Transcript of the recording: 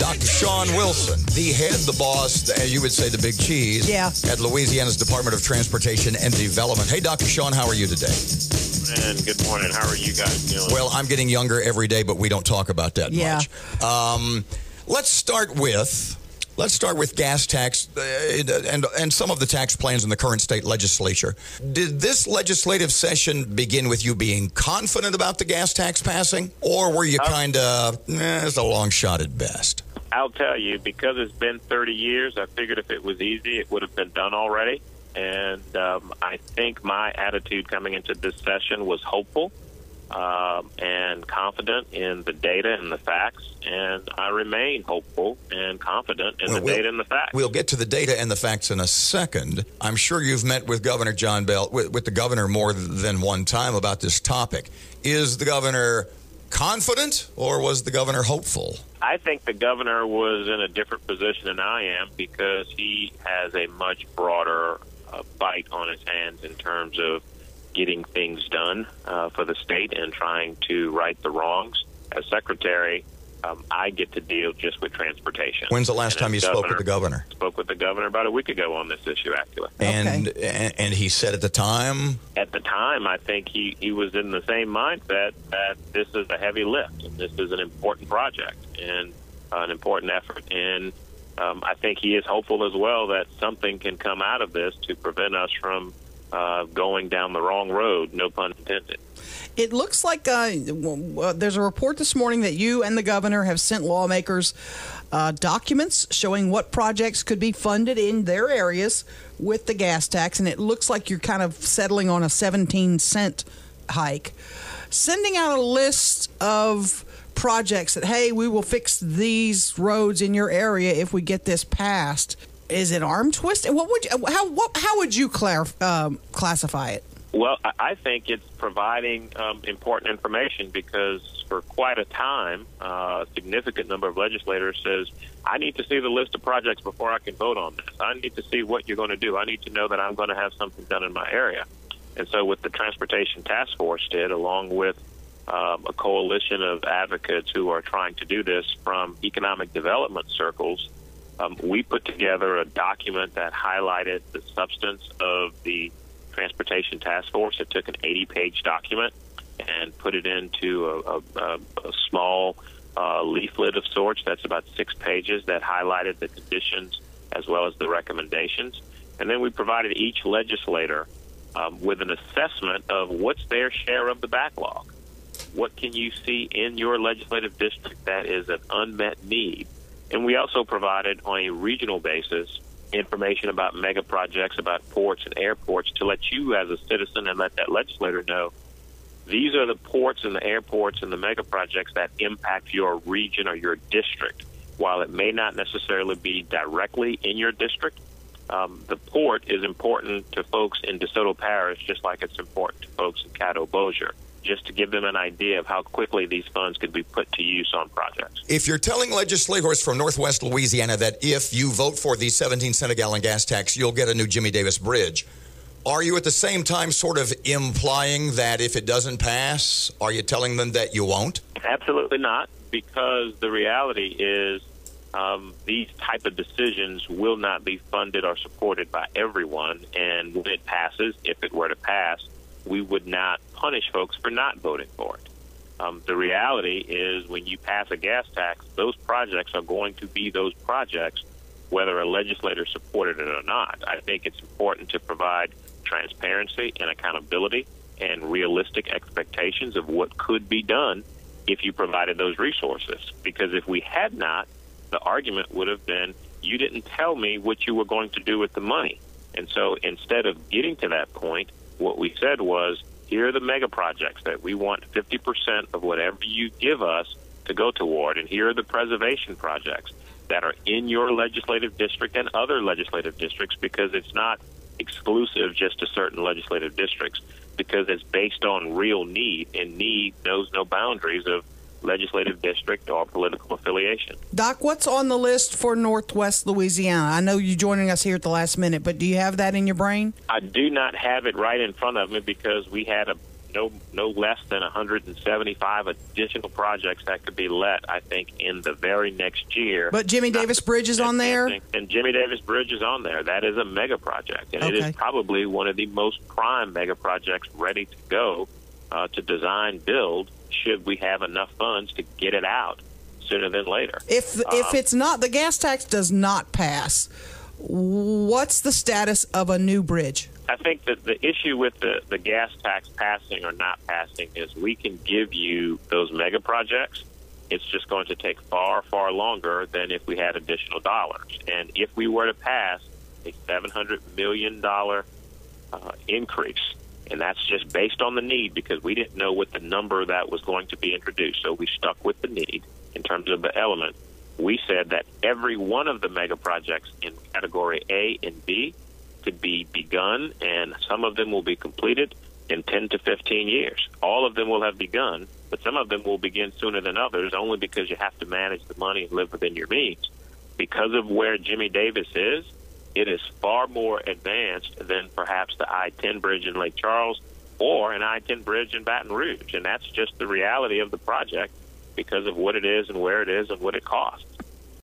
Dr. Shawn Wilson, the head, the boss, as you would say, the big cheese at Louisiana's Department of Transportation and Development. Hey, Dr. Shawn, how are you today? And good morning. How are you guys doing? Well, I'm getting younger every day, but we don't talk about that much. Let's start with gas tax and some of the tax plans in the current state legislature. Did this legislative session begin with you being confident about the gas tax passing, or were you kind of, it's a long shot at best? I'll tell you, because it's been 30 years, I figured if it was easy, it would have been done already. And I think my attitude coming into this session was hopeful and confident in the data and the facts, and I remain hopeful and confident in the data and the facts. We'll get to the data and the facts in a second. I'm sure you've met with Governor John Bell, with the governor more than one time about this topic. Is the governor confident, or was the governor hopeful? I think the governor was in a different position than I am, because he has a much broader fight on his hands in terms of getting things done for the state and trying to right the wrongs. As secretary, I get to deal just with transportation. When's the last time you spoke with the governor? Spoke with the governor about a week ago on this issue, actually. And he said at the time? At the time, I think he was in the same mindset that this is a heavy lift, and this is an important project and an important effort. And I think he is hopeful as well that something can come out of this to prevent us from going down the wrong road, no pun intended. It looks like there's a report this morning that you and the governor have sent lawmakers documents showing what projects could be funded in their areas with the gas tax, and it looks like you're kind of settling on a 17-cent hike. Sending out a list of projects that, hey, we will fix these roads in your area if we get this passed. Is it arm twisting? How would you classify it? Well, I think it's providing important information, because for quite a time, a significant number of legislators says, I need to see the list of projects before I can vote on this. I need to see what you're going to do. I need to know that I'm going to have something done in my area. And so what the Transportation Task Force did, along with a coalition of advocates who are trying to do this from economic development circles, we put together a document that highlighted the substance of the Transportation Task Force. It took an 80-page document and put it into a small leaflet of sorts that's about 6 pages that highlighted the conditions as well as the recommendations. And then we provided each legislator with an assessment of what's their share of the backlog. What can you see in your legislative district that is an unmet need? And we also provided, on a regional basis, information about mega projects, about ports and airports, to let you as a citizen and let that legislator know these are the ports and the airports and the mega projects that impact your region or your district. While it may not necessarily be directly in your district, the port is important to folks in DeSoto Parish, just like it's important to folks in Caddo-Bossier, just to give them an idea of how quickly these funds could be put to use on projects. If you're telling legislators from Northwest Louisiana that if you vote for the 17-cent a gallon gas tax, you'll get a new Jimmie Davis Bridge, are you at the same time sort of implying that if it doesn't pass, are you telling them that you won't? Absolutely not, because the reality is these type of decisions will not be funded or supported by everyone, and when it passes, if it were to pass, we would not punish folks for not voting for it. The reality is when you pass a gas tax, those projects are going to be those projects, whether a legislator supported it or not. I think it's important to provide transparency and accountability and realistic expectations of what could be done if you provided those resources. Because if we had not, the argument would have been, you didn't tell me what you were going to do with the money. And so instead of getting to that point, what we said was, here are the mega projects that we want 50% of whatever you give us to go toward, and here are the preservation projects that are in your legislative district and other legislative districts, because it's not exclusive just to certain legislative districts, because it's based on real need, and need knows no boundaries of legislative district or political affiliation. Doc, what's on the list for Northwest Louisiana? I know you're joining us here at the last minute, but do you have that in your brain? I do not have it right in front of me, because we had a no less than 175 additional projects that could be let, I think, in the very next year. But Jimmie Davis Bridge is on there? And Jimmie Davis Bridge is on there. That is a mega project, and it Okay. is probably one of the most prime mega projects ready to go to design, build, should we have enough funds to get it out sooner than later. If it's not, the gas tax does not pass, what's the status of a new bridge? I think that the issue with the gas tax passing or not passing is we can give you those mega projects. It's just going to take far, far longer than if we had additional dollars. And if we were to pass a $700 million increase, and that's just based on the need because we didn't know what the number that was going to be introduced. So we stuck with the need in terms of the element. We said that every one of the mega projects in category A and B could be begun, and some of them will be completed in 10 to 15 years. All of them will have begun, but some of them will begin sooner than others only because you have to manage the money and live within your means. Because of where Jimmie Davis is, it is far more advanced than perhaps the I-10 bridge in Lake Charles or an I-10 bridge in Baton Rouge, and that's just the reality of the project because of what it is and where it is and what it costs.